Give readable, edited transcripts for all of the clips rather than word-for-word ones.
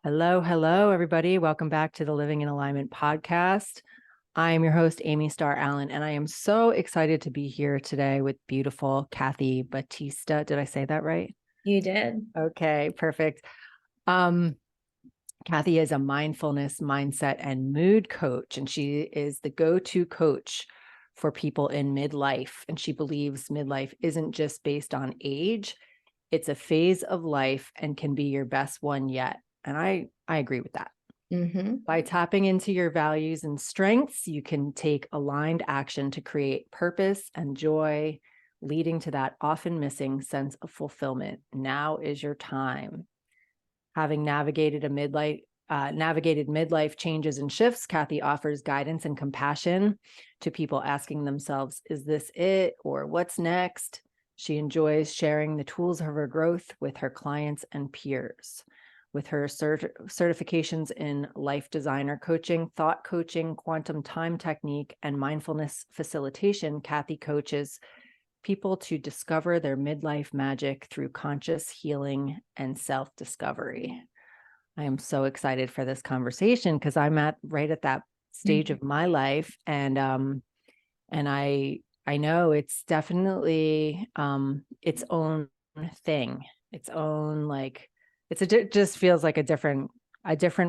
Hello, hello, everybody. Welcome back to the Living in Alignment podcast. I am your host, Amy Starr Allen, and I am so excited to be here today with beautiful Kathy Batista. Did I say that right? You did. Okay, perfect. Um, Kathy is a mindfulness, mindset, and mood coach, and she is the go-to coach for people in midlife. And she believes midlife isn't just based on age, it's a phase of life and can be your best one yet. And I agree with that. Mm-hmm. By tapping into your values and strengths, you can take aligned action to create purpose and joy, leading to that often missing sense of fulfillment. Now is your time. Having navigated midlife changes and shifts, Kathy offers guidance and compassion to people asking themselves, is this it or what's next? She enjoys sharing the tools of her growth with her clients and peers. With her certifications in life designer coaching, thought coaching, quantum time technique, and mindfulness facilitation, Kathy coaches people to discover their midlife magic through conscious healing and self-discovery. I am so excited for this conversation because I'm right at that stage of my life, and I know it's definitely its own thing, its own it just feels like a different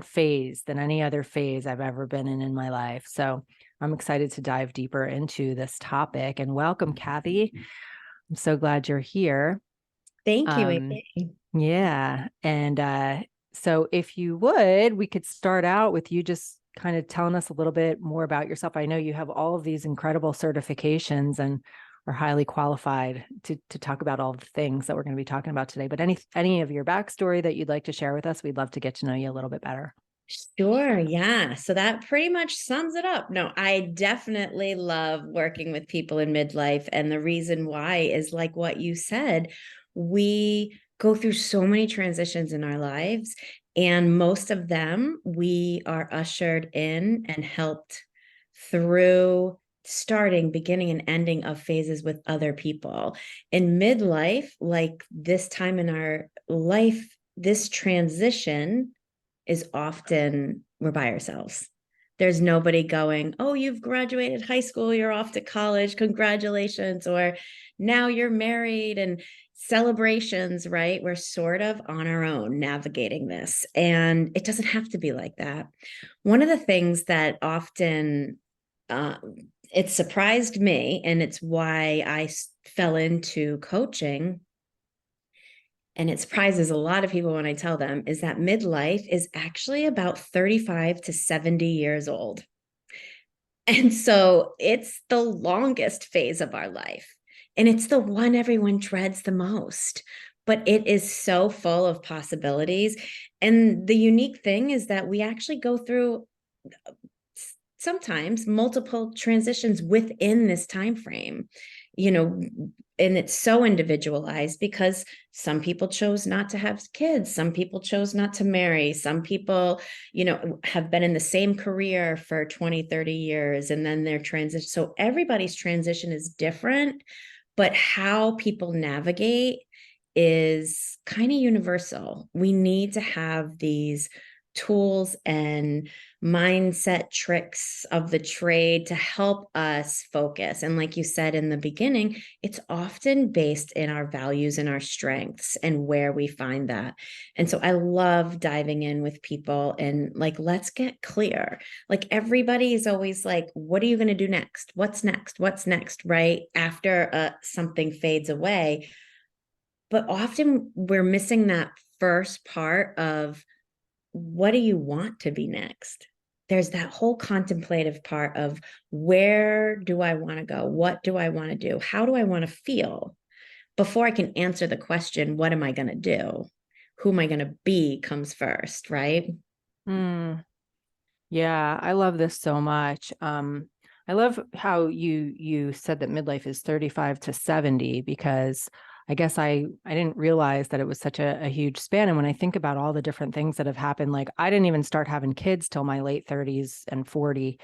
phase than any other phase I've ever been in my life. So I'm excited to dive deeper into this topic. And welcome, Kathy. I'm so glad you're here. Thank you, Amy. Yeah. And so if you would, we could start out with you just kind of telling us a little bit more about yourself. I know you have all of these incredible certifications and are highly qualified to talk about all the things that we're going to be talking about today. But any of your backstory that you'd like to share with us, we'd love to get to know you a little bit better. Sure. Yeah. So that pretty much sums it up. No, I definitely love working with people in midlife. And the reason why is like what you said, we go through so many transitions in our lives, and most of them we are ushered in and helped through starting, beginning, and ending of phases with other people. In midlife, like this time in our life, this transition is often we're by ourselves. There's nobody going, oh, you've graduated high school, you're off to college, congratulations, or now you're married, and celebrations, right? We're sort of on our own navigating this. And it doesn't have to be like that. One of the things that often uh, it surprised me, and it's why I fell into coaching, and it surprises a lot of people when I tell them, is that midlife is actually about 35 to 70 years old. And so it's the longest phase of our life. And it's the one everyone dreads the most. But it is so full of possibilities. And the unique thing is that we actually go through sometimes multiple transitions within this time frame, you know, and it's so individualized because some people chose not to have kids, some people chose not to marry, some people, have been in the same career for 20, 30 years, and then their transition. So everybody's transition is different, but how people navigate is kind of universal. We need to have these tools and mindset tricks of the trade to help us focus. And like you said in the beginning, it's often based in our values and our strengths and where we find that. And so I love diving in with people and like, let's get clear. Like everybody is always like, what are you going to do next? What's next? What's next? Right after something fades away. But often we're missing that first part of, what do you want to be next? There's that whole contemplative part of, where do I want to go? What do I want to do? How do I want to feel? Before I can answer the question, what am I going to do? Who am I going to be comes first, right? Mm, yeah, I love this so much. I love how you said that midlife is 35 to 70 because I guess I didn't realize that it was such a huge span. And when I think about all the different things that have happened, like I didn't even start having kids till my late 30s and 40.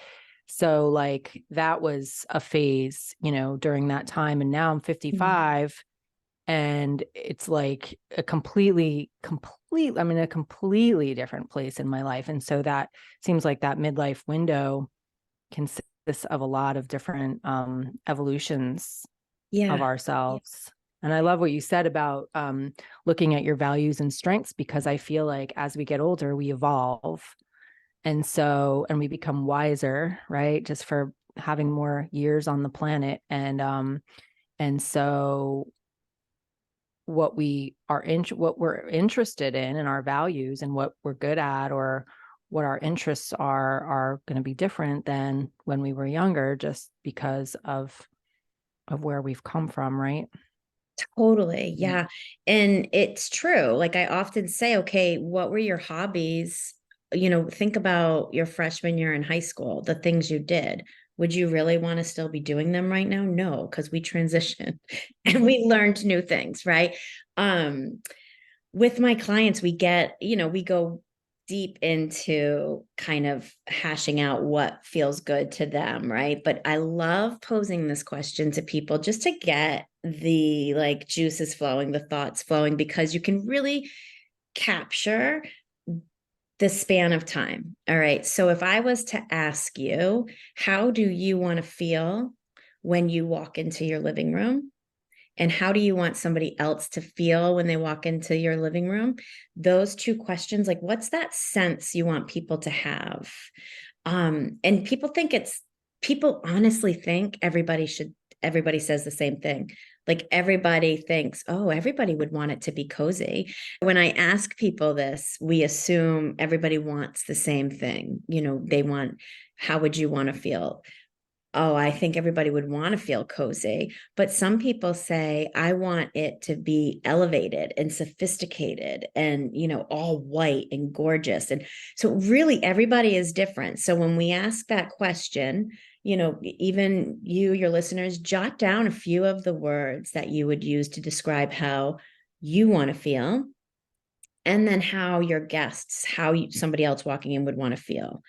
So like that was a phase, during that time. And now I'm Mm. 55. And it's like a completely different place in my life. And so that seems like that midlife window consists of a lot of different evolutions of Yeah. ourselves. And I love what you said about looking at your values and strengths, because I feel like as we get older, we evolve. And we become wiser, right? Just for having more years on the planet. And so what we're interested in and our values and what we're good at, or what our interests are going to be different than when we were younger, just because of where we've come from, right? Totally. Mm. Yeah. And it's true. Like I often say, okay, what were your hobbies? Think about your freshman year in high school, the things you did. Would you really want to still be doing them right now? No, because we transitioned and we learned new things, right? Um, with my clients, we go deep into kind of hashing out what feels good to them, right? But I love posing this question to people just to get the like juices flowing, the thoughts flowing, because you can really capture the span of time. All right. So if I was to ask you, how do you want to feel when you walk into your living room? And how do you want somebody else to feel when they walk into your living room? Those two questions, like what's that sense you want people to have? And people honestly think everybody says the same thing. Like everybody thinks, oh, everybody would want it to be cozy. When I ask people this, we assume everybody wants the same thing. They want, how would you want to feel? Oh, I think everybody would want to feel cozy. But some people say, I want it to be elevated and sophisticated and, all white and gorgeous. And so, really, everybody is different. So, when we ask that question, even you, your listeners, jot down a few of the words that you would use to describe how you want to feel. And then how your guests, somebody else walking in would want to feel,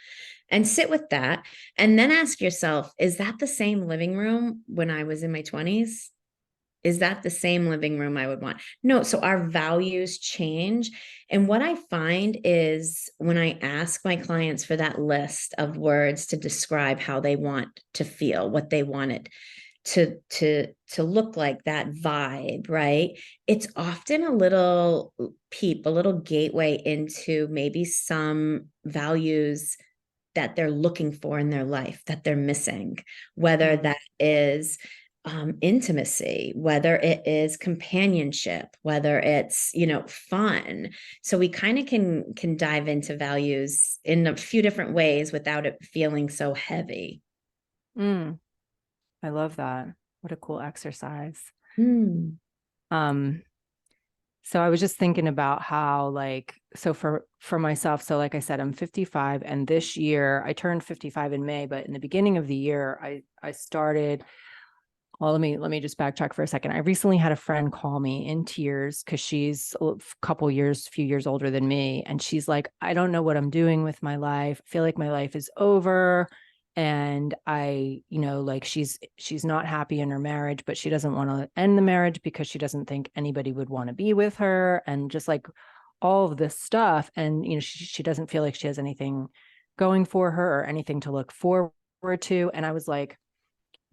and sit with that. And then ask yourself, is that the same living room when I was in my 20s? Is that the same living room I would want? No. So our values change. And what I find is when I ask my clients for that list of words to describe how they want to feel, what they wanted to look like, that vibe, right? It's often a little peep, a little gateway into maybe some values that they're looking for in their life that they're missing, whether Mm. that is intimacy, whether it is companionship, whether it's fun. So we kind of can dive into values in a few different ways without it feeling so heavy. Mm. I love that. What a cool exercise. Hmm. Um, so I was just thinking about how, like, so for myself, so like I said, I'm 55, and this year I turned 55 in May, but in the beginning of the year, I started. Well, let me just backtrack for a second. I recently had a friend call me in tears because she's few years older than me. And she's like, I don't know what I'm doing with my life. I feel like my life is over. And like she's not happy in her marriage, but she doesn't want to end the marriage because she doesn't think anybody would want to be with her. And just like all of this stuff. And, she doesn't feel like she has anything going for her or anything to look forward to. And I was like,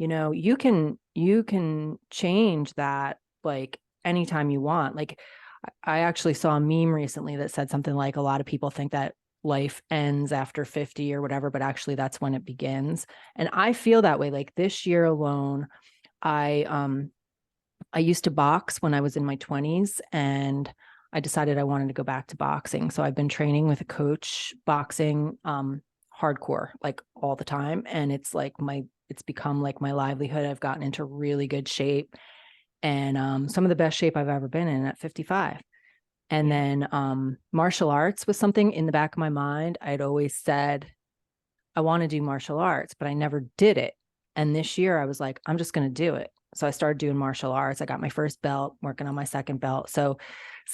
you can change that, like, anytime you want. Like, I actually saw a meme recently that said something like, a lot of people think that life ends after 50 or whatever, but actually that's when it begins. And I feel that way. Like this year alone, I used to box when I was in my 20s, and I decided I wanted to go back to boxing. So I've been training with a coach, boxing, hardcore, like all the time. And it's become like my livelihood. I've gotten into really good shape, and some of the best shape I've ever been in at 55. And Yeah. then martial arts was something in the back of my mind. I'd always said, I want to do martial arts, but I never did it. And this year I was like, I'm just going to do it. So I started doing martial arts. I got my first belt, working on my second belt. So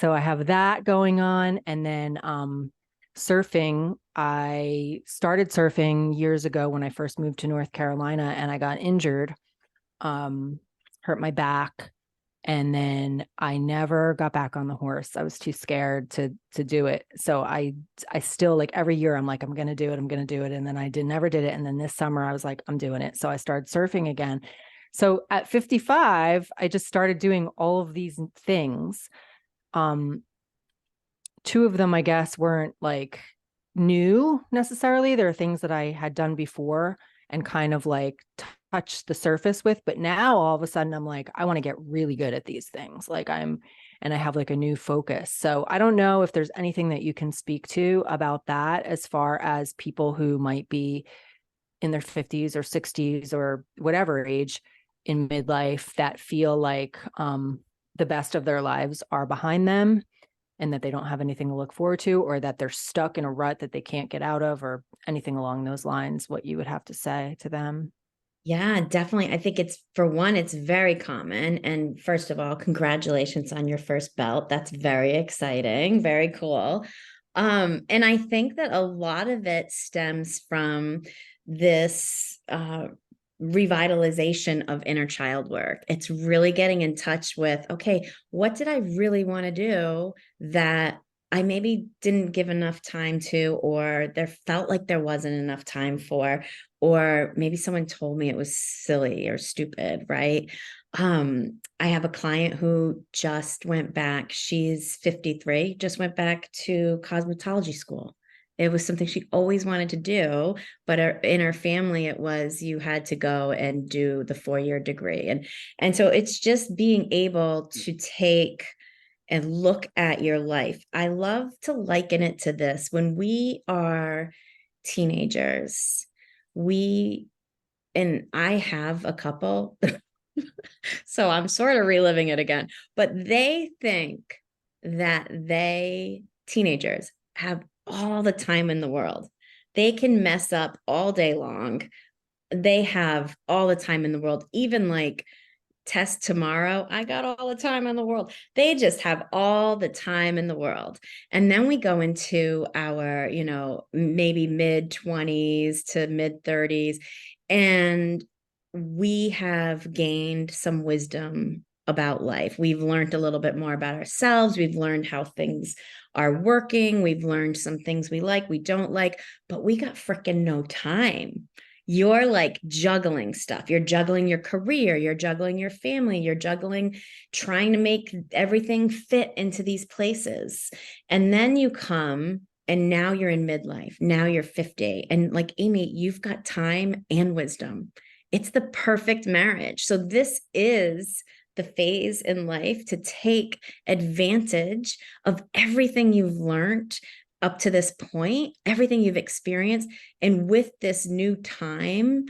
I have that going on. And then surfing, I started surfing years ago when I first moved to North Carolina, and I got injured, hurt my back, And then I never got back on the horse. I was too scared to do it. So I still, like, every year I'm like, I'm going to do it. I'm going to do it. And then I never did it. And then this summer I was like, I'm doing it. So I started surfing again. So at 55, I just started doing all of these things. Two of them, I guess, weren't like new necessarily. There are things that I had done before and kind of like touched the surface with. But now all of a sudden, I'm like, I want to get really good at these things. And I have like a new focus. So I don't know if there's anything that you can speak to about that as far as people who might be in their 50s or 60s or whatever age in midlife that feel like the best of their lives are behind them and that they don't have anything to look forward to, or that they're stuck in a rut that they can't get out of, or anything along those lines, what you would have to say to them. Yeah, definitely. I think it's, for one, it's very common. And first of all, congratulations on your first belt. That's very exciting, very cool. And I think that a lot of it stems from this revitalization of inner child work. It's really getting in touch with, okay, what did I really want to do that I maybe didn't give enough time to, or there felt like there wasn't enough time for, or maybe someone told me it was silly or stupid, right? I have a client who just went back. She's 53, just went back to cosmetology school. It was something she always wanted to do, but in her family, it was you had to go and do the 4-year degree. And so it's just being able to take and look at your life. I love to liken it to this. When we are teenagers, we, and I have a couple, so I'm sort of reliving it again, but they think that teenagers, have all the time in the world. They can mess up all day long. They have all the time in the world, even like test tomorrow. I got all the time in the world. They just have all the time in the world. And then we go into our, maybe mid 20s to mid 30s, and we have gained some wisdom about life. We've learned a little bit more about ourselves. We've learned how things are working. We've learned some things we like, we don't like, but we got freaking no time. You're like juggling stuff. You're juggling your career, you're juggling your family, you're juggling trying to make everything fit into these places. And then you come and now you're in midlife. Now you're 50. And like Amy, you've got time and wisdom. It's the perfect marriage. So this is the phase in life to take advantage of everything you've learned up to this point, everything you've experienced. And with this new time,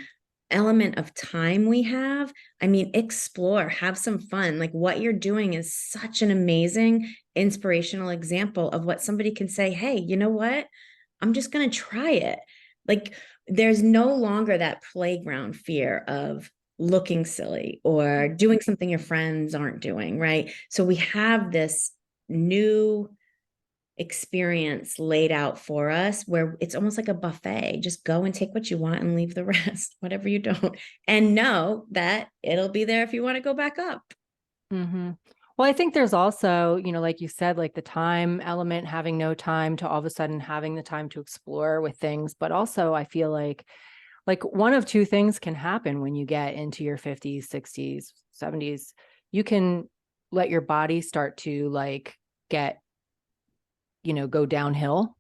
element of time we have, I mean, explore, have some fun. Like what you're doing is such an amazing, inspirational example of what somebody can say, hey, you know what? I'm just going to try it. Like there's no longer that playground fear of looking silly or doing something your friends aren't doing, right? So we have this new experience laid out for us where it's almost like a buffet. Just go and take what you want and leave the rest, whatever you don't, and know that it'll be there if you want to go back up. Mm-hmm. Well, I think there's also, like you said, like the time element, having no time to all of a sudden having the time to explore with things. But also I feel like one of two things can happen when you get into your 50s, 60s, 70s. You can let your body start to like get, go downhill,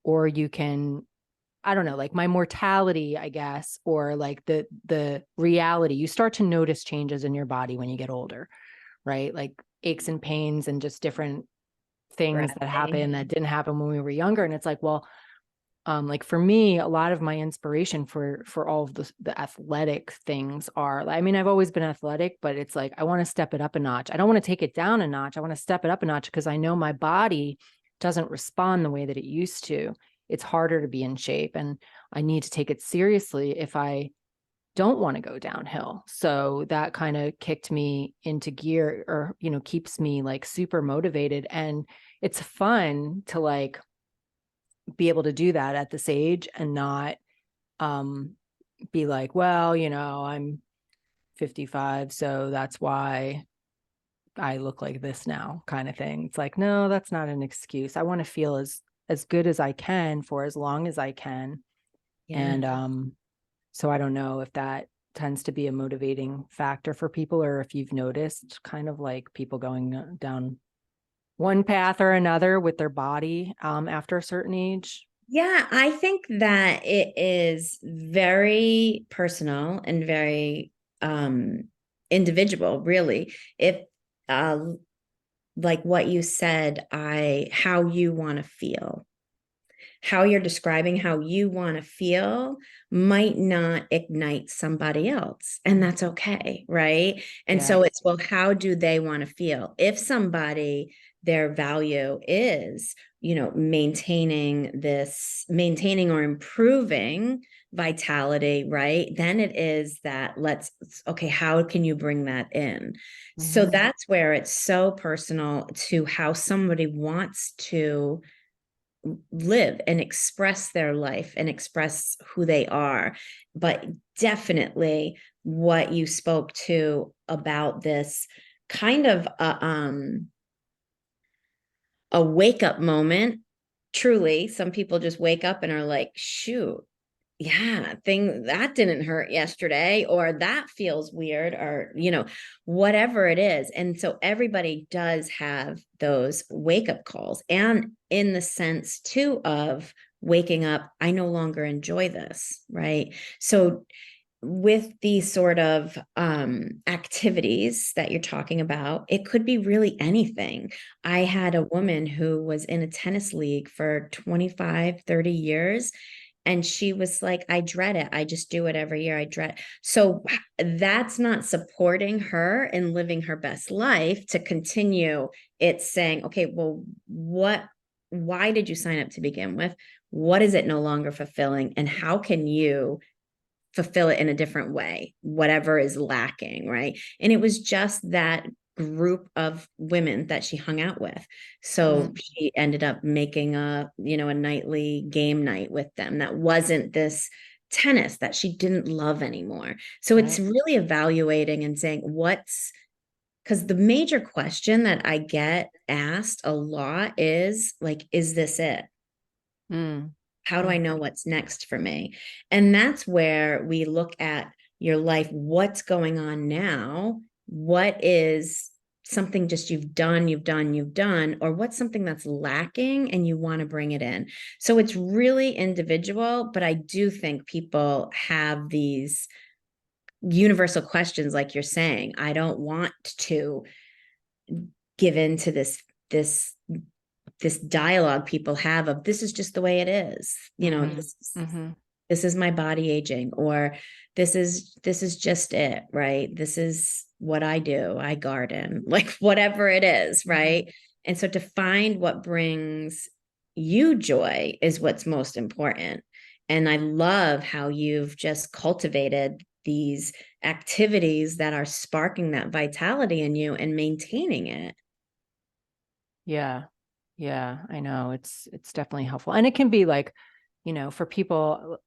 or you can, I don't know, like my mortality, I guess, or like the reality, you start to notice changes in your body when you get older, right? Like aches and pains and just different things that happen that didn't happen when we were younger. And it's like, well, like for me, a lot of my inspiration for all of the athletic things are, I mean, I've always been athletic, but it's like I want to step it up a notch. I don't want to take it down a notch. I want to step it up a notch because I know my body doesn't respond the way that it used to. It's harder to be in shape, and I need to take it seriously if I don't want to go downhill. So that kind of kicked me into gear, or, keeps me like super motivated. And it's fun to like be able to do that at this age and not um be like, well, I'm 55, so that's why I look like this now kind of thing. It's like, no, that's not an excuse. I want to feel as good as I can for as long as I can. Yeah. And so I don't know if that tends to be a motivating factor for people, or if you've noticed kind of like people going down one path or another with their body after a certain age. Yeah, I think that it is very personal and very individual, really. If uh like what you said, I how you want to feel, how you're describing how you want to feel might not ignite somebody else. And that's okay. Right. And Yeah. so it's, well, how do they want to feel? If somebody, their value is, maintaining or improving vitality, right? Then it is that okay, how can you bring that in? So Mm-hmm. that's where it's so personal to how somebody wants to live and express their life and express who they are. But definitely what you spoke to about this kind of a wake up moment. Truly, some people just wake up and are like, shoot, yeah, thing that didn't hurt yesterday, or that feels weird, or whatever it is. And so everybody does have those wake up calls, and in the sense too of waking up, I no longer enjoy this, right? So with these sort of activities that you're talking about, it could be really anything. I had a woman who was in a tennis league for 25, 30 years. And she was like, I dread it. I just do it every year. I dread it. So that's not supporting her in living her best life to continue. It's saying, okay, well, why did you sign up to begin with? What is it no longer fulfilling? And how can you fulfill it in a different way, whatever is lacking, right? And it was just that group of women that she hung out with. So she ended up making a nightly game night with them that wasn't this tennis that she didn't love anymore. So it's Right. really evaluating and saying because the major question that I get asked a lot is like, is this it? Mm. How do I Mm. know what's next for me? And that's where we look at your life. What's going on now? What is something just you've done, or what's something that's lacking and you want to bring it in? So it's really individual, but I do think people have these universal questions, like you're saying. I don't want to give in to this dialogue people have of, this is just the way it is, Mm-hmm. Mm-hmm. this is my body aging, or this is just it, right? This is what I do. I garden, like whatever it is, Mm-hmm. right? And so to find what brings you joy is what's most important. And I love how you've just cultivated these activities that are sparking that vitality in you and maintaining it. Yeah. Yeah, I know. It's definitely helpful. And it can be like, for people,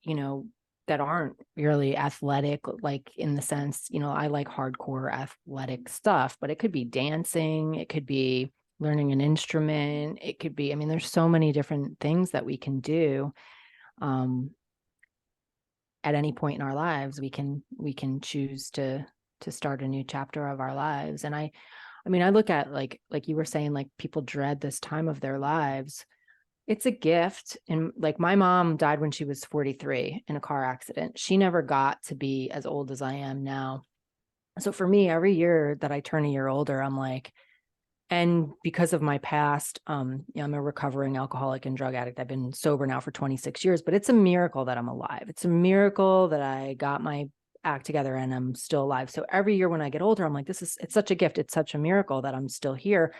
that aren't really athletic, like in the sense, I like hardcore athletic stuff, but it could be dancing, it could be learning an instrument, it could be, I mean, there's so many different things that we can do. Um, at any point in our lives, we can choose to start a new chapter of our lives. And I mean, I look at like you were saying, like people dread this time of their lives. It's a gift. And like my mom died when she was 43 in a car accident. She never got to be as old as I am now. So for me, every year that I turn a year older, I'm like, and because of my past, I'm a recovering alcoholic and drug addict. I've been sober now for 26 years, but it's a miracle that I'm alive. It's a miracle that I got my act together and I'm still alive. So every year when I get older, I'm like, it's such a gift. It's such a miracle that I'm still here.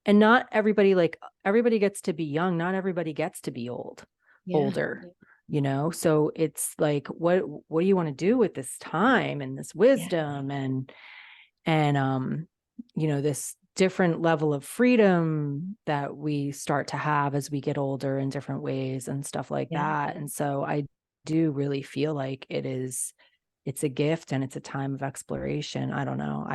And not everybody, like everybody gets to be young. Not everybody gets to be Yeah. older, So it's like, what do you want to do with this time and this Yeah. wisdom and this different level of freedom that we start to have as we get older in different ways and stuff like Yeah. that. And so I do really feel like it's a gift and it's a time of exploration. I don't know.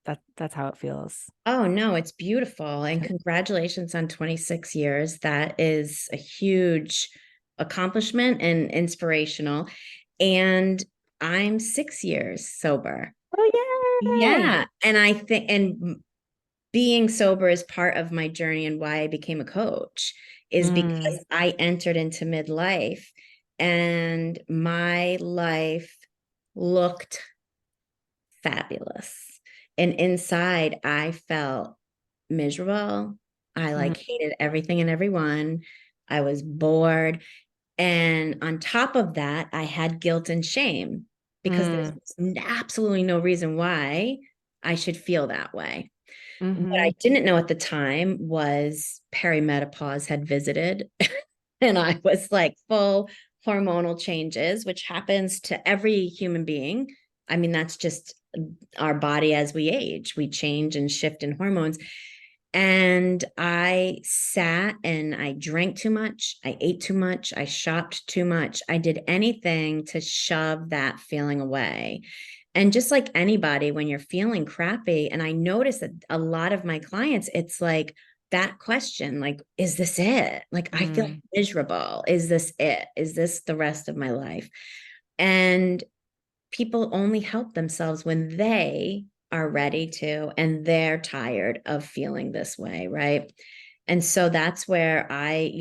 That's how it feels. Oh, no, it's beautiful. And congratulations on 26 years. That is a huge accomplishment and inspirational. And I'm 6 years sober. Oh, yay. Yeah. And I think, and being sober is part of my journey and why I became a coach is Mm, because I entered into midlife and my life looked fabulous. And inside, I felt miserable. I mm, like hated everything and everyone. I was bored. And on top of that, I had guilt and shame because mm, there's absolutely no reason why I should feel that way. What I mm-hmm, didn't know at the time was perimenopause had visited, and I was like full hormonal changes, which happens to every human being. I mean, that's just our body as we age, we change and shift in hormones. And I sat and I drank too much. I ate too much. I shopped too much. I did anything to shove that feeling away. And just like anybody, when you're feeling crappy, and I noticed that a lot of my clients, it's like that question, like, is this it? Like, I feel mm, miserable. Is this it? Is this the rest of my life? And people only help themselves when they are ready to and they're tired of feeling this way, right? And so that's where I,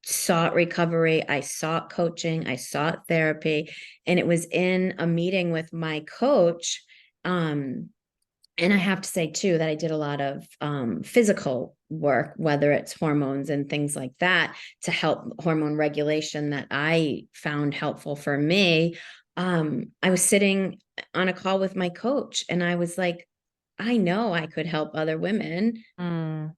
sought recovery, I sought coaching, I sought therapy, and it was in a meeting with my coach. And I have to say too that I did a lot of physical work, whether it's hormones and things like that, to help hormone regulation that I found helpful for me. I was sitting on a call with my coach, and I was like, I know I could help other women mm.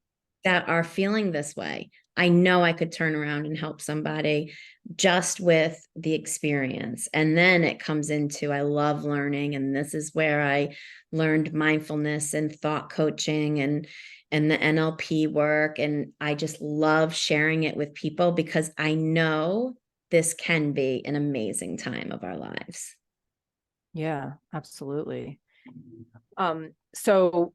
that are feeling this way. I know I could turn around and help somebody just with the experience. And then it comes into I love learning. And this is where I learned mindfulness and thought coaching and the NLP work. And I just love sharing it with people because I know this can be an amazing time of our lives. Yeah, absolutely. So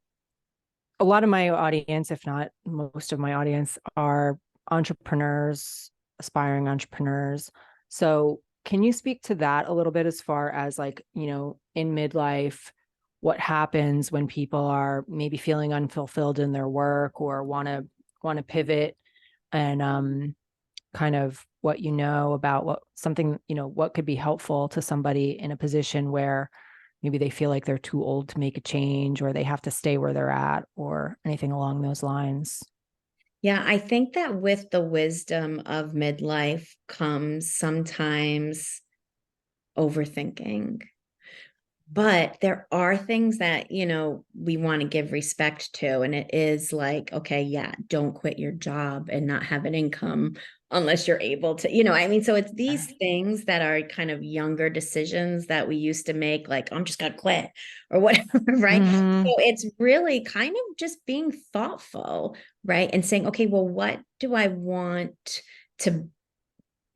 a lot of my audience, if not most of my audience, are entrepreneurs, aspiring entrepreneurs. So can you speak to that a little bit as far as like, in midlife, what happens when people are maybe feeling unfulfilled in their work or want to pivot, and kind of what about what something, what could be helpful to somebody in a position where maybe they feel like they're too old to make a change or they have to stay where they're at or anything along those lines. Yeah, I think that with the wisdom of midlife comes sometimes overthinking. But there are things that, we want to give respect to. And it is like, okay, yeah, don't quit your job and not have an income unless you're able to, I mean, so it's these things that are kind of younger decisions that we used to make, like, I'm just going to quit or whatever, right? Mm-hmm. So it's really kind of just being thoughtful, right? And saying, okay, well, what do I want to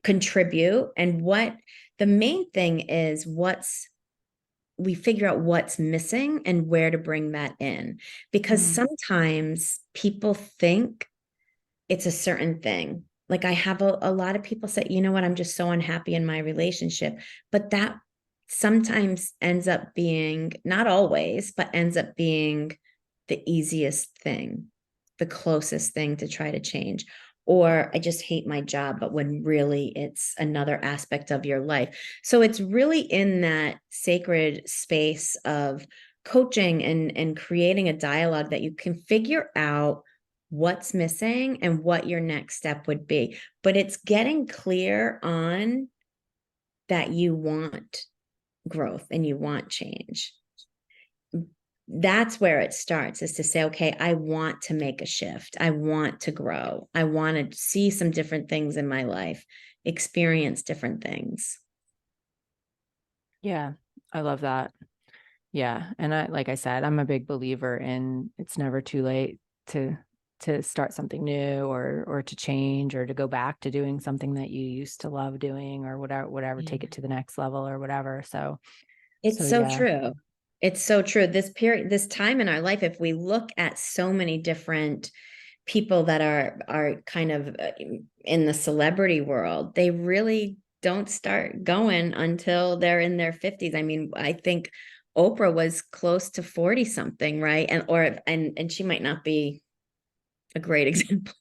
contribute? And what the main thing is, we figure out what's missing and where to bring that in. Because Mm. sometimes people think it's a certain thing. Like I have a lot of people say, you know what, I'm just so unhappy in my relationship. But that sometimes ends up being, not always, but ends up being the easiest thing, the closest thing to try to change. Or I just hate my job, but when really it's another aspect of your life. So it's really in that sacred space of coaching and creating a dialogue that you can figure out what's missing and what your next step would be. But it's getting clear on that you want growth and you want change. That's where it starts, is to say, okay, I want to make a shift. I want to grow. I want to see some different things in my life, experience different things. Yeah, I love that. Yeah. And like I said, I'm a big believer in it's never too late to start something new or to change or to go back to doing something that you used to love doing or whatever, take Yeah. it to the next level or whatever. So It's so yeah. true. It's so true. This time in our life, if we look at so many different people that are kind of in the celebrity world, they really don't start going until they're in their 50s. I mean, I think Oprah was close to 40 something, right? And she might not be a great example.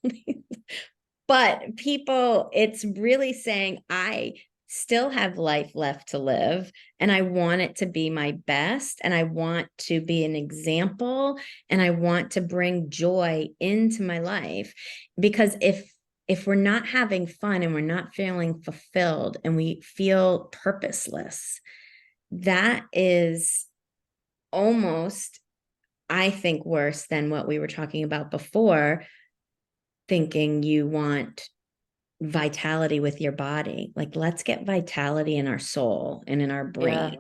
But people, it's really saying, I still have life left to live and I want it to be my best and I want to be an example and I want to bring joy into my life. Because if we're not having fun and we're not feeling fulfilled and we feel purposeless, that is almost, I think, worse than what we were talking about before, thinking you want vitality with your body. Like, let's get vitality in our soul and in our Yeah.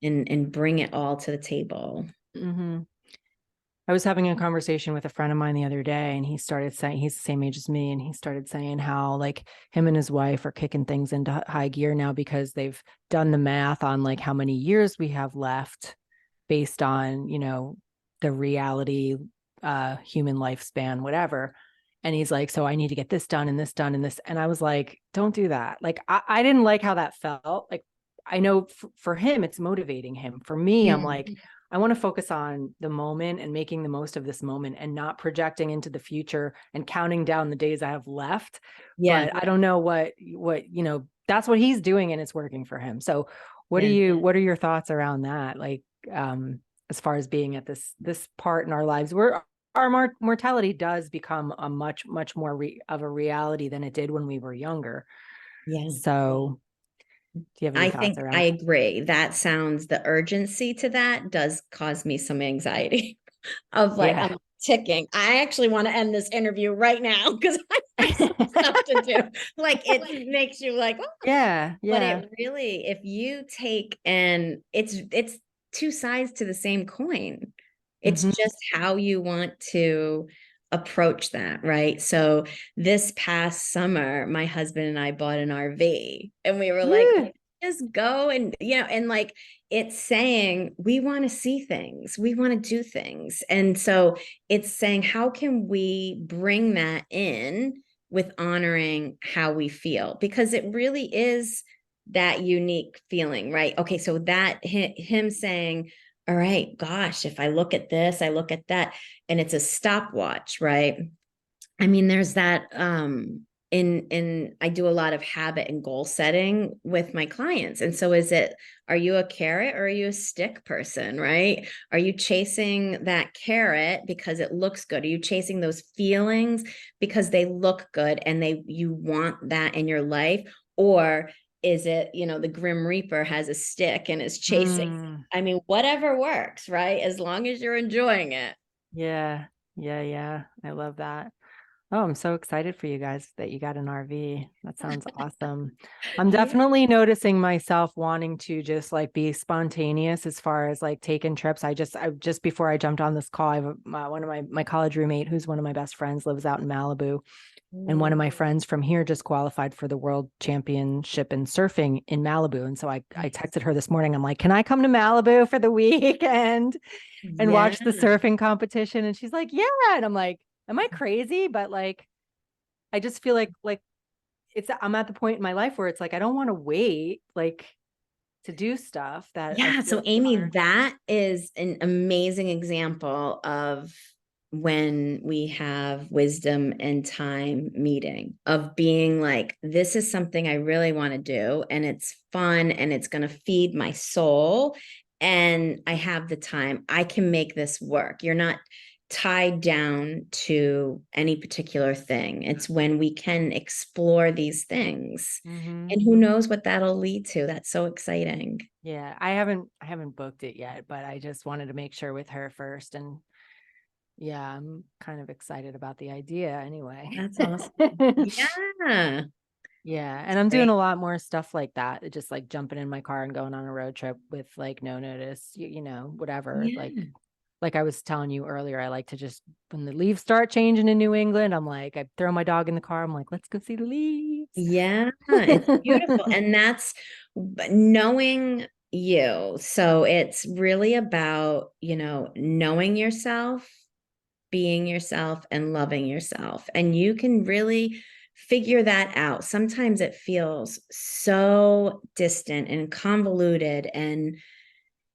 brain and bring it all to the table. Mm-hmm. I was having a conversation with a friend of mine the other day, and he started saying, he's the same age as me, and he started saying how like him and his wife are kicking things into high gear now because they've done the math on like how many years we have left based on, you know, the reality, human lifespan, whatever. And he's like, so I need to get this done and this done and this. And I was like, don't do that. Like, I didn't like how that felt. Like, I know for him, it's motivating him. For me, I'm like, I want to focus on the moment and making the most of this moment and not projecting into the future and counting down the days I have left. Yeah. But I don't know what, you know, that's what he's doing and it's working for him. So Yeah. what are your thoughts around that? Like, as far as being at this part in our lives where our mortality does become a much more of a reality than it did when we were younger. Yeah. So do you have any I thoughts think I around? agree. That sounds, the urgency to that does cause me some anxiety of like, Yeah. I'm ticking. I actually want to end this interview right now because I have some stuff to do. Like, it makes you like, oh. Yeah, But yeah. it really, if you take, and it's two sides to the same coin. It's Mm-hmm. just how you want to approach that, right? So this past summer, my husband and I bought an RV and we were like, Woo. just go and, and like, it's saying we want to see things, we want to do things. And so it's saying, how can we bring that in with honoring how we feel? Because it really is that unique feeling, right? Okay, so that him saying, all right, gosh, if I look at this, I look at that, and it's a stopwatch, right? I mean, there's that in I do a lot of habit and goal setting with my clients. And so are you a carrot or are you a stick person, right? Are you chasing that carrot because it looks good? Are you chasing those feelings because they look good and you want that in your life? Or is it, the Grim Reaper has a stick and is chasing? Mm. I mean, whatever works, right? As long as you're enjoying it. Yeah, yeah. I love that. Oh, I'm so excited for you guys that you got an RV. That sounds awesome. I'm Yeah. definitely noticing myself wanting to just like be spontaneous as far as like taking trips. I just before I jumped on this call, I have one of my college roommate, who's one of my best friends, lives out in Malibu. And one of my friends from here just qualified for the world championship in surfing in Malibu. And so I texted her this morning. I'm like, can I come to Malibu for the weekend and Yeah. watch the surfing competition? And she's like, yeah. And I'm like, am I crazy? But like, I just feel like I'm at the point in my life where it's like, I don't want to wait like to do stuff that I Yeah. feel So, like Amy, are. that is an amazing example of when we have wisdom and time meeting, of being like, this is something I really want to do, and it's fun and it's going to feed my soul. And I have the time, I can make this work. You're not tied down to any particular thing. It's when we can explore these things. Mm-hmm. And who knows what that'll lead to. That's so exciting. Yeah, I haven't booked it yet, but I just wanted to make sure with her first. And yeah, I'm kind of excited about the idea anyway. That's awesome. Yeah. Yeah, That's and I'm doing great. a lot more stuff like that, just like jumping in my car and going on a road trip with like no notice, you know, whatever. Yeah. Like I was telling you earlier, I like to just when the leaves start changing in New England, I'm like, I throw my dog in the car. I'm like, let's go see the leaves. Yeah. It's beautiful. And that's knowing, you. So it's really about, knowing yourself, being yourself, and loving yourself. And you can really figure that out. Sometimes it feels so distant and convoluted and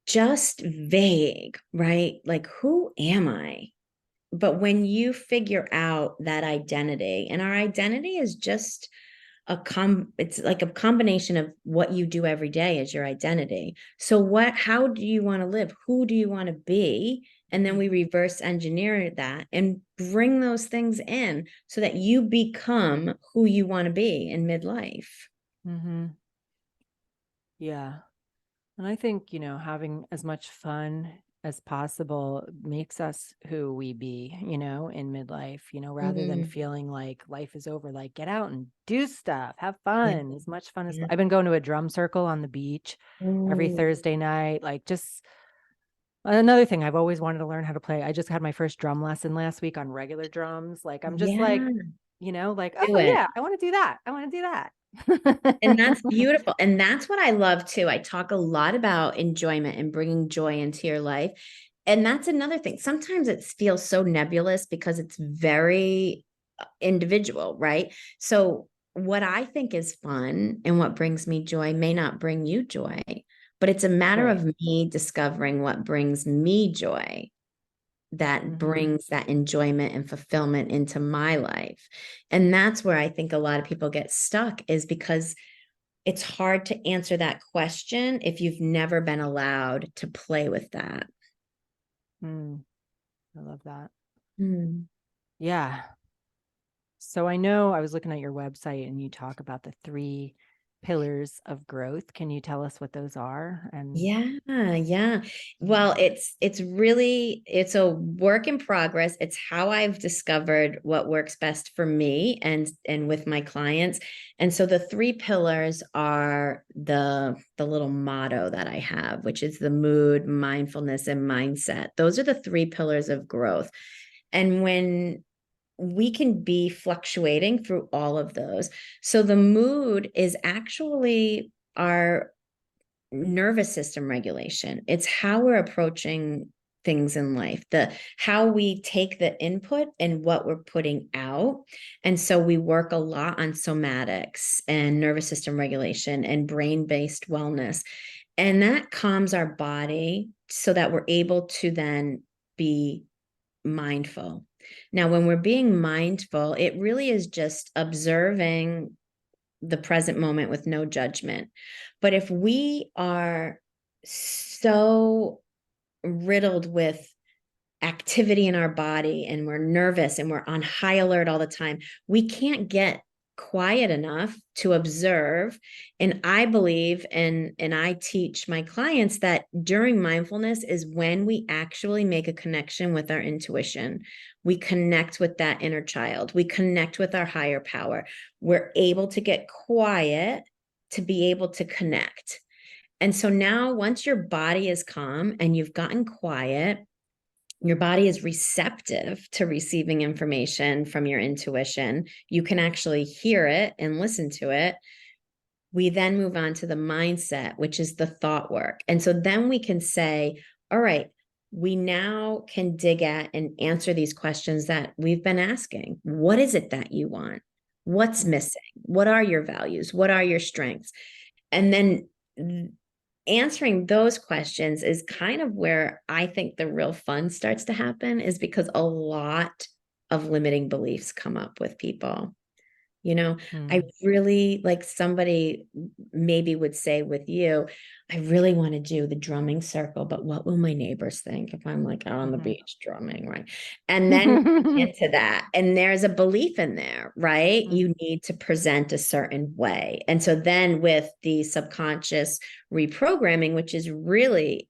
just vague, right? Like, who am I? But when you figure out that identity, and our identity is just it's like a combination of what you do every day is your identity. So how do you want to live? Who do you want to be? And then we reverse engineer that and bring those things in so that you become who you want to be in midlife. Mm-hmm. Yeah. And I think, having as much fun as possible makes us who we be, in midlife, rather than Mm, feeling like life is over, like get out and do stuff, have yeah, fun, as much fun as yeah. I've been going to a drum circle on the beach every Ooh, Thursday night. Like, just another thing I've always wanted to learn how to play. I just had my first drum lesson last week on regular drums. Like, I'm just like, yeah, like, do oh it. yeah, I want to do that. I want to do And that. that's beautiful. And that's what I love too. I talk a lot about enjoyment and bringing joy into your life. And that's another thing. Sometimes it feels so nebulous because it's very individual, right? So, what I think is fun and what brings me joy may not bring you joy, but it's a matter Right. of me discovering what brings me joy, that Mm-hmm. brings that enjoyment and fulfillment into my life. And that's where I think a lot of people get stuck, is because it's hard to answer that question if you've never been allowed to play with that. Mm, I love that. Mm. Yeah. So I know I was looking at your website and you talk about the three pillars of growth. Can you tell us what those are? And Yeah. Well, it's a work in progress. It's how I've discovered what works best for me and with my clients. And so the three pillars are the little motto that I have, which is the mood, mindfulness, and mindset. Those are the three pillars of growth. And when we can be fluctuating through all of those. So the mood is actually our nervous system regulation. It's how we're approaching things in life, the how we take the input and what we're putting out. And so we work a lot on somatics and nervous system regulation and brain-based wellness. And that calms our body so that we're able to then be mindful. Now, when we're being mindful, it really is just observing the present moment with no judgment. But if we are so riddled with activity in our body and we're nervous and we're on high alert all the time, we can't get quiet enough to observe. And I believe and I teach my clients that during mindfulness is when we actually make a connection with our intuition. We connect with that inner child, we connect with our higher power. We're able to get quiet to be able to connect. And so now once your body is calm and you've gotten quiet, your body is receptive to receiving information from your intuition. You can actually hear it and listen to it. We then move on to the mindset, which is the thought work. And so then we can say, all right, we now can dig at and answer these questions that we've been asking. What is it that you want? What's missing? What are your values? What are your strengths? And then answering those questions is kind of where I think the real fun starts to happen, is because a lot of limiting beliefs come up with people. You know, I mm, really, like, somebody maybe would say with you, I really want to do the drumming circle, but what will my neighbors think if I'm like out on the mhm. beach drumming, right? And then get to that. And there's a belief in there, right? Mm, You need to present a certain way. And so then with the subconscious reprogramming, which is really,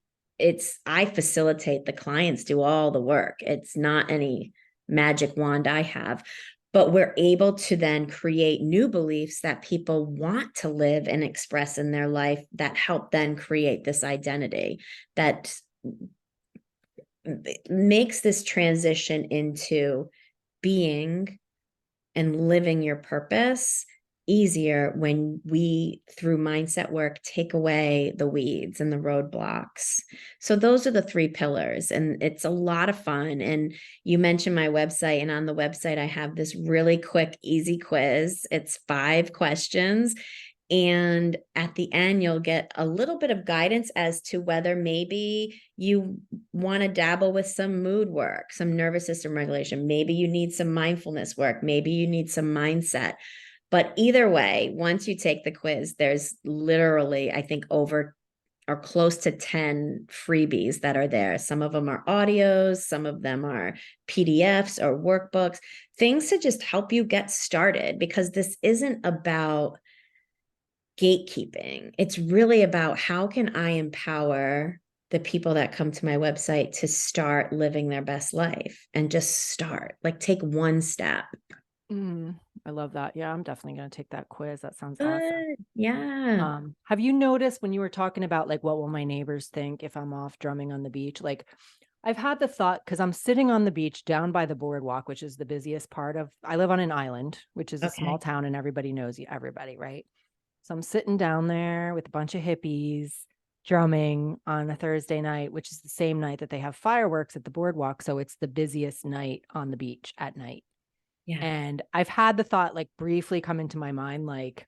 I facilitate the clients do all the work. It's not any magic wand I have, but we're able to then create new beliefs that people want to live and express in their life, that help then create this identity that makes this transition into being and living your purpose easier when we, through mindset work, take away the weeds and the roadblocks. So those are the three pillars, and it's a lot of fun. And you mentioned my website, and on the website, I have this really quick, easy quiz. It's 5 questions. And at the end, you'll get a little bit of guidance as to whether maybe you want to dabble with some mood work, some nervous system regulation. Maybe you need some mindfulness work. Maybe you need some mindset. But either way, once you take the quiz, there's literally, I think, over or close to 10 freebies that are there. Some of them are audios, some of them are PDFs or workbooks, things to just help you get started, because this isn't about gatekeeping. It's really about how can I empower the people that come to my website to start living their best life, and just start, like, take one step. I love that. Yeah, I'm definitely going to take that quiz. That sounds awesome. Good. Yeah. Have you noticed when you were talking about like, what will my neighbors think if I'm off drumming on the beach? Like, I've had the thought, because I'm sitting on the beach down by the boardwalk, which is the busiest part of, I live on an island, which is a small Okay. town, and everybody knows everybody, right? So I'm sitting down there with a bunch of hippies drumming on a Thursday night, which is the same night that they have fireworks at the boardwalk. So it's the busiest night on the beach at night. Yeah. And I've had the thought like briefly come into my mind, like,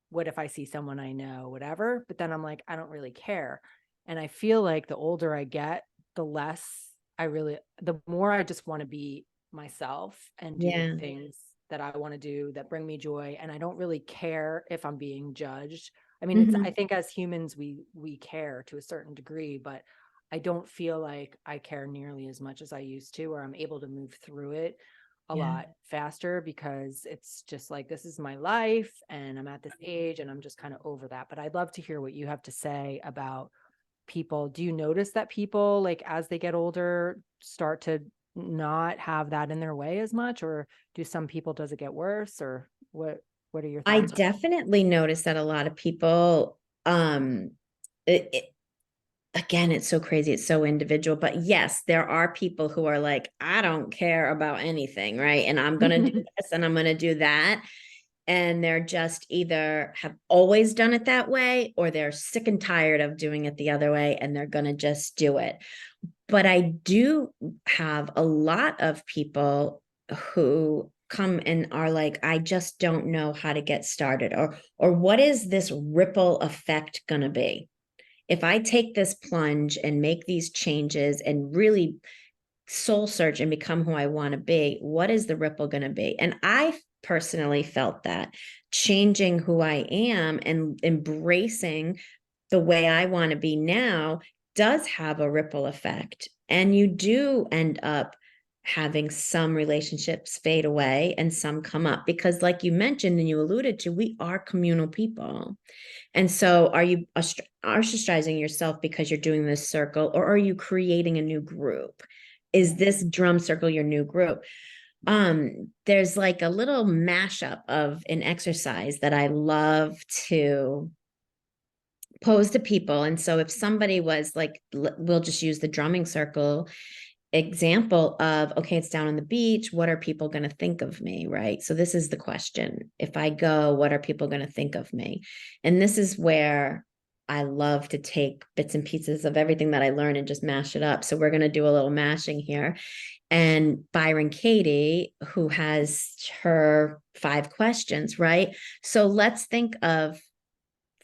what if I see someone I know, whatever? But then I'm like, I don't really care. And I feel like the older I get, the less the more I just want to be myself and do the Yeah. things that I want to do that bring me joy. And I don't really care if I'm being judged. I mean, I Mhm. think as humans, we care to a certain degree, but I don't feel like I care nearly as much as I used to, or I'm able to move through it a Yeah. lot faster, because it's just like, this is my life and I'm at this age and I'm just kind of over that. But I'd love to hear what you have to say about people. Do you notice that people, like, as they get older, start to not have that in their way as much, or do some people, does it get worse, or what are your I thoughts? definitely noticed that a lot of people, um, it, again, it's so crazy. It's so individual. But yes, there are people who are like, I don't care about anything, right? And I'm going to do this and I'm going to do that. And they're just either have always done it that way, or they're sick and tired of doing it the other way and they're going to just do it. But I do have a lot of people who come and are like, I just don't know how to get started, or what is this ripple effect going to be if I take this plunge and make these changes and really soul search and become who I want to be? What is the ripple going to be? And I personally felt that changing who I am and embracing the way I want to be now does have a ripple effect. And you do end up having some relationships fade away and some come up, because, like you mentioned and you alluded to, we are communal people. And so, are you ostracizing yourself because you're doing this circle, or are you creating a new group? Is this drum circle your new group? There's like a little mashup of an exercise that I love to pose to people. And so, if somebody was like, we'll just use the drumming circle example of, okay, it's down on the beach. What are people going to think of me? Right. So this is the question. If I go, what are people going to think of me? And this is where I love to take bits and pieces of everything that I learn and just mash it up. So we're going to do a little mashing here. And Byron Katie, who has her 5 questions, right? So let's think of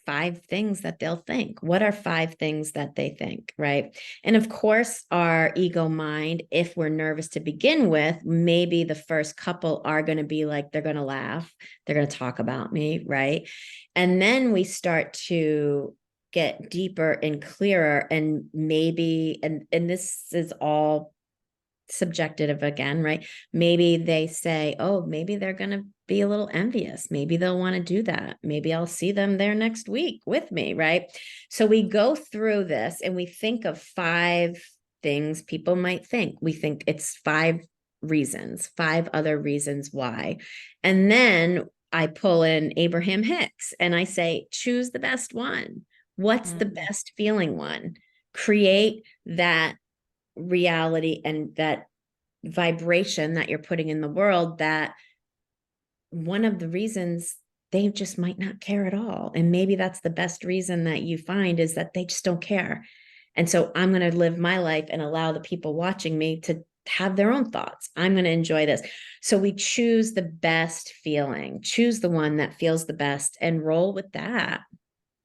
5 things that they'll think. What are 5 things that they think, right? And of course, our ego mind, if we're nervous to begin with, maybe the first couple are going to be like, they're going to laugh, they're going to talk about me, right? And then we start to get deeper and clearer, and maybe, and this is all subjective again, right? Maybe they say, oh, maybe they're going to be a little envious. Maybe they'll want to do that. Maybe I'll see them there next week with me, right? So we go through this and we think of 5 things people might think. We think it's 5 reasons, 5 other reasons why. And then I pull in Abraham Hicks and I say, choose the best one. What's the Mm. best feeling one? Create that reality and that vibration that you're putting in the world that one of the reasons they just might not care at all. And maybe that's the best reason that you find, is that they just don't care. And so I'm going to live my life and allow the people watching me to have their own thoughts. I'm going to enjoy this. So we choose the best feeling, choose the one that feels the best, and roll with that.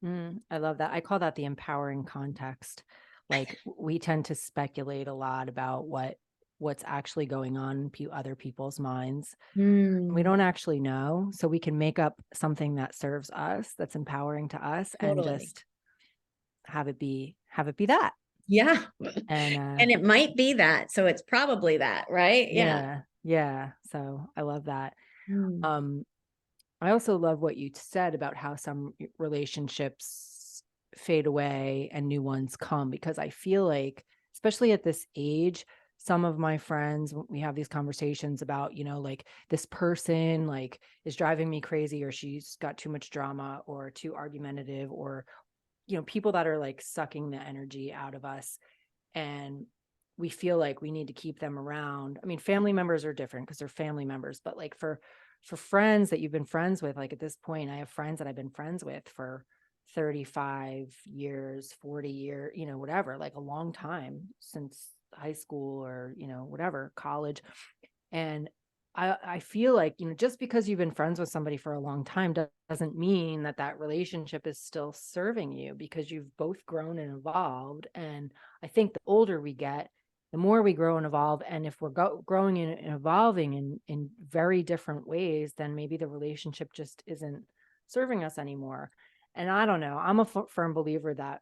I love that. I call that the empowering context. Like we tend to speculate a lot about what's actually going on in other people's minds. We Mm, don't actually know. So we can make up something that serves us, that's empowering to us, and totally. just have it be that. Yeah. And And it might be that. So it's probably that, right? Yeah. yeah, yeah. So I love that. Mm. Um, I also love what you said about how some relationships fade away and new ones come, because I feel like, especially at this age, some of my friends, we have these conversations about, like this person like is driving me crazy, or she's got too much drama or too argumentative, or, people that are like sucking the energy out of us. And we feel like we need to keep them around. I mean, family members are different because they're family members, but like for friends that you've been friends with, like at this point, I have friends that I've been friends with for 35 years, 40 years, whatever, like a long time, since high school or, whatever, college. And I feel like, just because you've been friends with somebody for a long time doesn't mean that that relationship is still serving you, because you've both grown and evolved. And I think the older we get, the more we grow and evolve. And if we're growing and evolving in very different ways, then maybe the relationship just isn't serving us anymore. And I don't know, I'm a firm believer that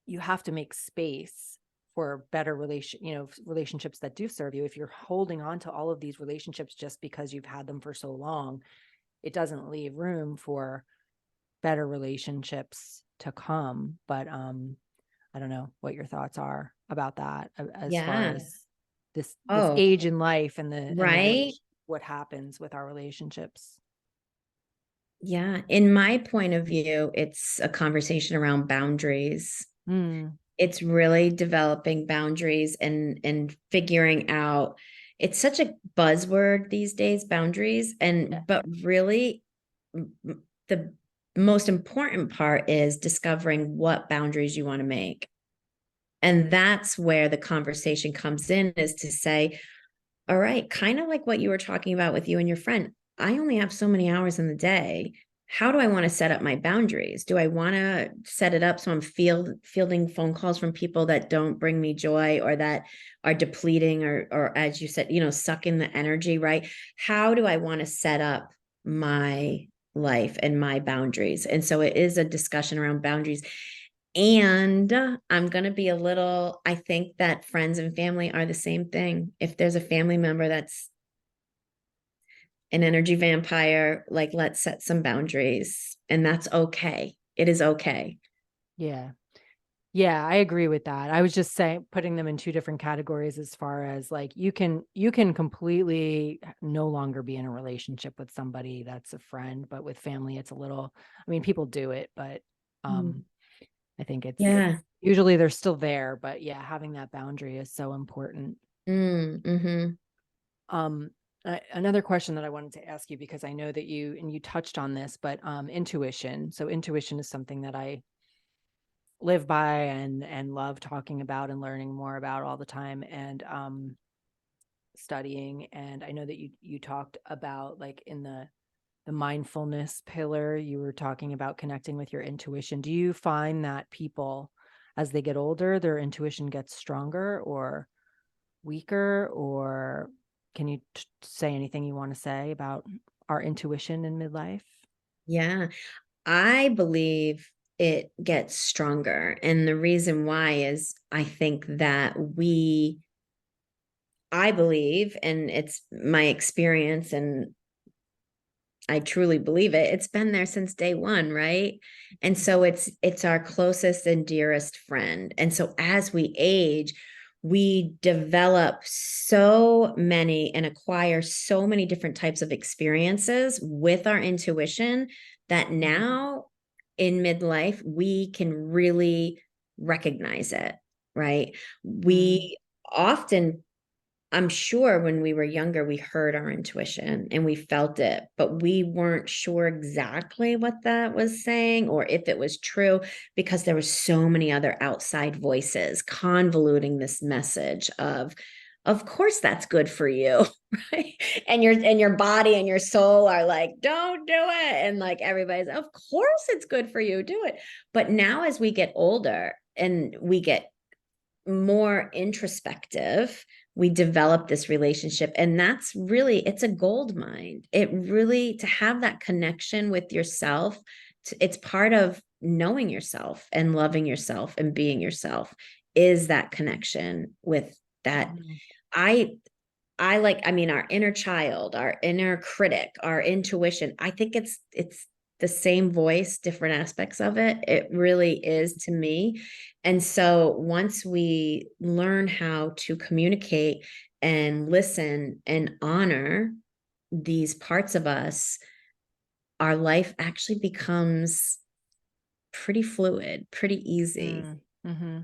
you have to make space for better relationships that do serve you. If you're holding on to all of these relationships just because you've had them for so long, it doesn't leave room for better relationships to come. But I don't know what your thoughts are about that, as far Yeah. as this Oh, age in life and right. what happens with our relationships. Yeah. In my point of view, it's a conversation around boundaries. Mm, It's really developing boundaries and figuring out, it's such a buzzword these days, boundaries. yeah. But really, the most important part is discovering what boundaries you want to make. And that's where the conversation comes in, is to say, all right, kind of like what you were talking about with you and your friend. I only have so many hours in the day. How do I want to set up my boundaries? Do I want to set it up so I'm fielding phone calls from people that don't bring me joy, or that are depleting, or as you said, suck in the energy, right? How do I want to set up my life and my boundaries? And so it is a discussion around boundaries. And I'm going to be a little, I think that friends and family are the same thing. If there's a family member that's an energy vampire, like, let's set some boundaries, and that's okay. It is okay. Yeah. Yeah, I agree with that. I was just saying, putting them in two different categories, as far as like you can completely no longer be in a relationship with somebody that's a friend, but with family it's a little, I mean, people do it, but Mm. I think it's Yeah. usually they're still there, but yeah, having that boundary is so important. Mm-hmm. Um Another question that I wanted to ask you, because I know that you touched on this, but intuition. So intuition is something that I live by and love talking about and learning more about all the time, and studying. And I know that you talked about, like, in the mindfulness pillar, you were talking about connecting with your intuition. Do you find that people, as they get older, their intuition gets stronger or weaker, or can you say anything you want to say about our intuition in midlife? Yeah. I believe it gets stronger. And the reason why is, I think that I believe, and it's my experience, and I truly believe it. It's been there since day one, right? And so it's our closest and dearest friend. And so as we age, we develop so many and acquire so many different types of experiences with our intuition, that now in midlife, we can really recognize it, right? Mm, We often I'm sure when we were younger, we heard our intuition and we felt it, but we weren't sure exactly what that was saying or if it was true because there were so many other outside voices convoluting this message of course that's good for you, right? And your body and your soul are like, don't do it. And like everybody's, of course it's good for you, do it. But now as we get older and we get more introspective, we develop this relationship, and that's really, it's a gold mine. It really, to have that connection with yourself, it's part of knowing yourself and loving yourself and being yourself, is that connection with that. Mhm. i I mean, our inner child, our inner critic, our intuition. I think it's the same voice, different aspects of it. It really is to me. And so once we learn how to communicate and listen and honor these parts of us, our life actually becomes pretty fluid, pretty easy. Mm-hmm.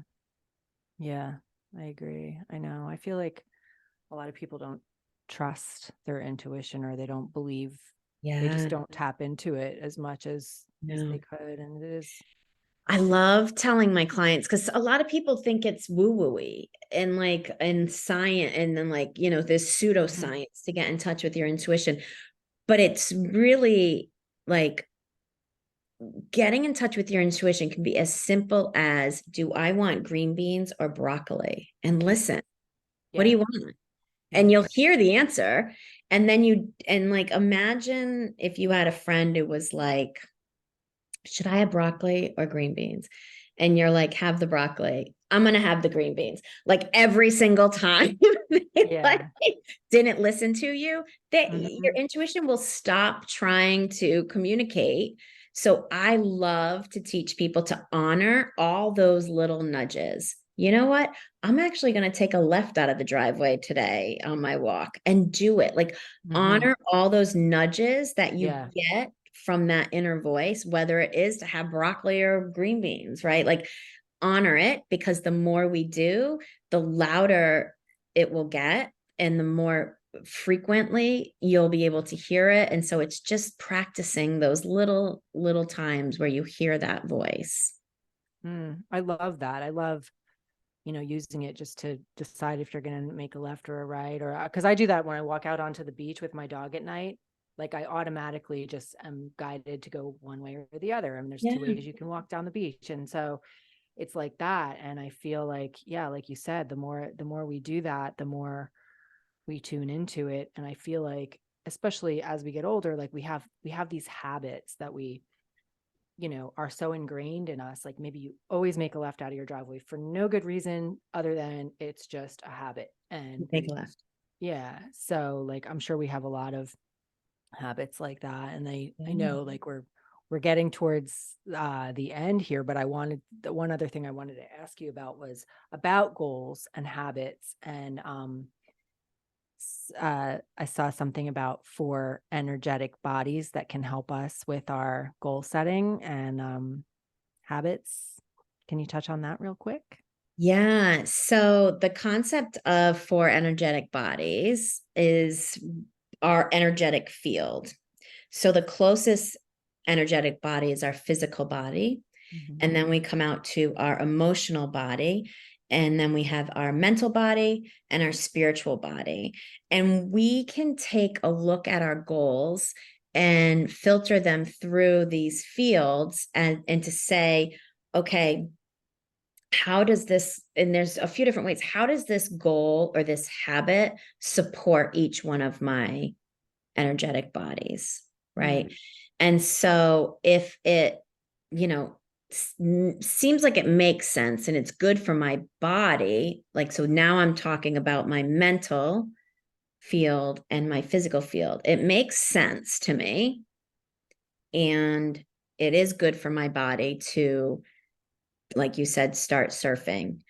Yeah, I agree. I know. I feel like a lot of people don't trust their intuition, or they don't believe, they just Yeah. don't tap into it as much as they No. could. And it is, I love telling my clients because a lot of people think it's woo-woo-y and like and science and then like, this Mhm. pseudoscience to get in touch with your intuition. But it's really like getting in touch with your intuition can be as simple as, do I want green beans or broccoli? And Yeah. listen, what do Yeah. you want? Yeah. And you'll hear the answer. And then and like imagine if you had a friend who was like, should I have broccoli or green beans? And you're like, have the broccoli. I'm going to have the green beans. Like every single time they like Yeah. didn't listen to you, that your Hmm. intuition will stop trying to communicate. So I love to teach people to honor all those little nudges. You know what? I'm actually going to take a left out of the driveway today on my walk and do it. Like Hmm. honor all those nudges that you Yeah. get from that inner voice, whether it is to have broccoli or green beans, right? Like honor it, because the more we do, the louder it will get and the more frequently you'll be able to hear it. And so it's just practicing those little times where you hear that voice. I love that. I love, using it just to decide if you're going to make a left or a right, or because I do that when I walk out onto the beach with my dog at night. Like I automatically just am guided to go one way or the other. I mean, there's two Yeah. ways you can walk down the beach. And so it's like that. And I feel like, yeah, like you said, the more we do that, the more we tune into it. And I feel like, especially as we get older, like we have these habits that we, are so ingrained in us. Like maybe you always make a left out of your driveway for no good reason other than it's just a habit. And Take a left. yeah, so like I'm sure we have a lot of habits like that. And I Yeah. know like we're getting towards the end here, but the one other thing I wanted to ask you about was about goals and habits. And I saw something about 4 energetic bodies that can help us with our goal setting and habits. Can you touch on that real quick? Yeah. So the concept of 4 energetic bodies is our energetic field. So the closest energetic body is our physical body. Mhm. And then we come out to our emotional body. And then we have our mental body and our spiritual body. And we can take a look at our goals and filter them through these fields and to say, okay, how does this, and there's a few different ways, how does this goal or this habit support each one of my energetic bodies, Mm. right? And so if it, you know, seems like it makes sense and it's good for my body, like, so now I'm talking about my mental field and my physical field. It makes sense to me. And it is good for my body to, like you said, start surfing.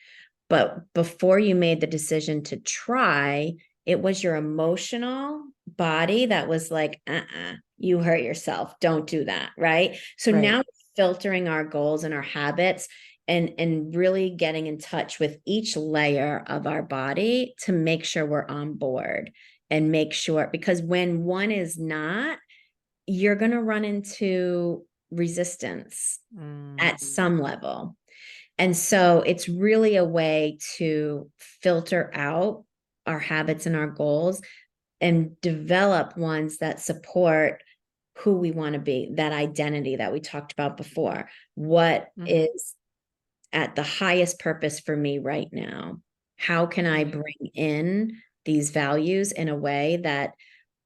But before you made the decision to try, it was your emotional body that was like, you hurt yourself. Don't do that. Right. So Right. now filtering our goals and our habits, and really getting in touch with each layer of our body to make sure we're on board and make sure, because when one is not, you're going to run into resistance at some level. And so it's really a way to filter out our habits and our goals and develop ones that support who we want to be, that identity that we talked about before. What is at the highest purpose for me right now? How can I bring in these values in a way that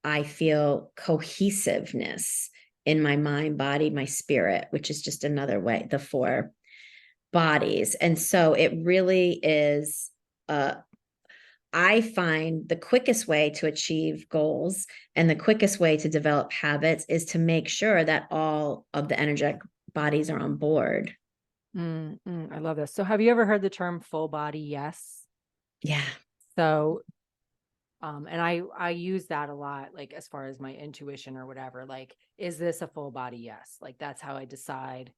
I feel cohesiveness in my mind, body, my spirit, which is just another way, the four bodies. And so it really is, I find the quickest way to achieve goals and the quickest way to develop habits is to make sure that all of the energetic bodies are on board. I love this. So have you ever heard the term full body yes? Yeah. So and I use that a lot, like as far as my intuition or whatever, like, is this a full body yes? Like that's how I decide.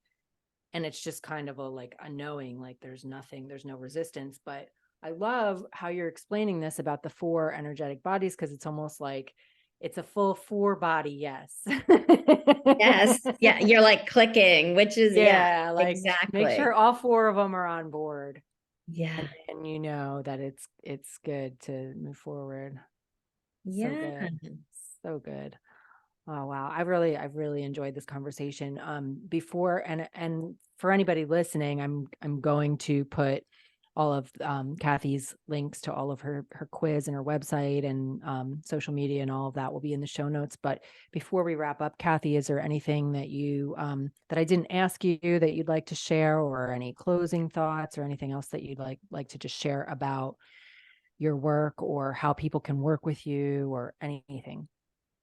And it's just kind of a like a knowing, like there's no resistance. But I love how you're explaining this about the four energetic bodies, because it's almost like it's a full four body yes. Yes. Yeah. You're like clicking, which is, yeah, Yeah, like make exactly. sure all four of them are on board. Yeah. And you know that it's good to move forward. So Yeah. good. So good. Oh wow. I've really enjoyed this conversation. Before and for anybody listening, I'm going to put all of Kathy's links to all of her quiz and her website and social media and all of that will be in the show notes. But before we wrap up, Kathy, is there anything that you that I didn't ask you that you'd like to share, or any closing thoughts, or anything else that you'd like to just share about your work, or how people can work with you, or anything?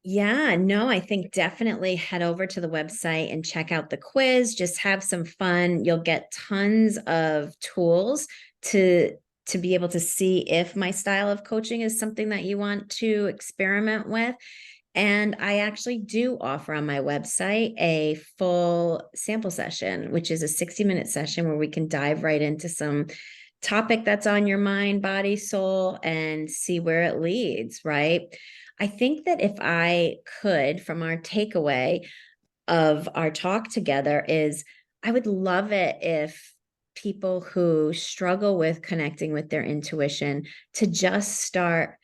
Yeah, no, I think definitely head over to the website and check out the quiz. Just have some fun. You'll get tons of tools to to be able to see if my style of coaching is something that you want to experiment with. And I actually do offer on my website a full sample session, which is a 60-minute session where we can dive right into some topic that's on your mind, body, soul, and see where it leads, right? I think that if I could, from our takeaway of our talk together, is I would love it if people who struggle with connecting with their intuition to just start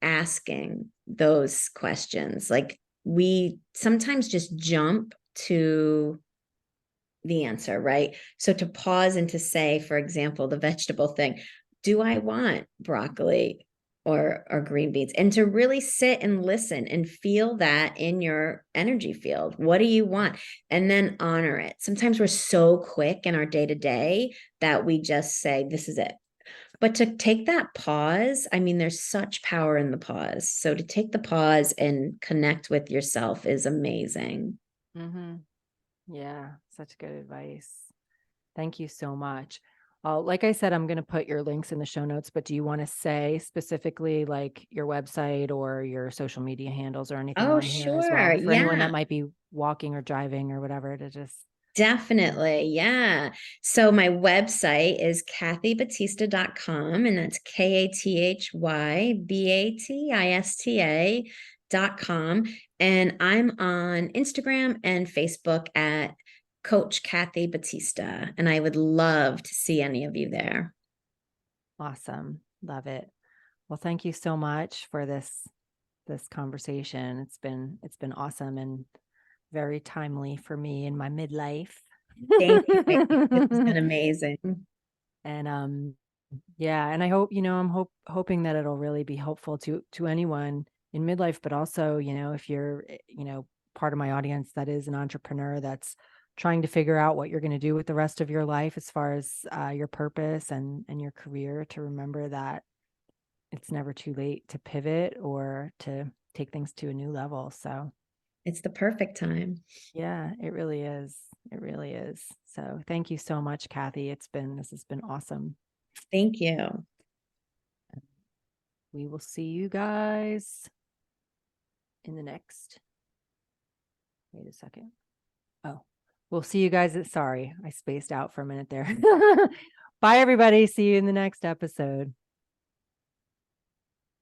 asking those questions. Like we sometimes just jump to the answer, right? So to pause and to say, for example, the vegetable thing, do I want broccoli or green beans? And to really sit and listen and feel that in your energy field. What do you want? And then honor it. Sometimes we're so quick in our day to day that we just say, this is it. But to take that pause, I mean, there's such power in the pause. So to take the pause and connect with yourself is amazing. Mm-hmm. Yeah, such good advice. Thank you so much. Like I said, I'm going to put your links in the show notes, but do you want to say specifically like your website or your social media handles or anything Oh, on here as sure. well, for anyone Yeah. that might be walking or driving or whatever, to just. Definitely. Yeah. So my website is kathybatista.com, and that's KathyBatista.com. And I'm on Instagram and Facebook at Coach Kathy Batista. And I would love to see any of you there. Awesome. Love it. Well, thank you so much for this conversation. It's been awesome and very timely for me in my midlife. Thank you. This has been amazing. And yeah, and I hope, I'm hoping that it'll really be helpful to anyone in midlife, but also, if you're, part of my audience that is an entrepreneur that's trying to figure out what you're going to do with the rest of your life as far as your purpose and your career, to remember that it's never too late to pivot or to take things to a new level. So It's the perfect time. yeah, it really is. It really is. So thank you so much, Kathy. This has been awesome. Thank you. We will see you guys in the next, wait a second. Oh, We'll see you guys sorry, I spaced out for a minute there. Bye, everybody. See you in the next episode.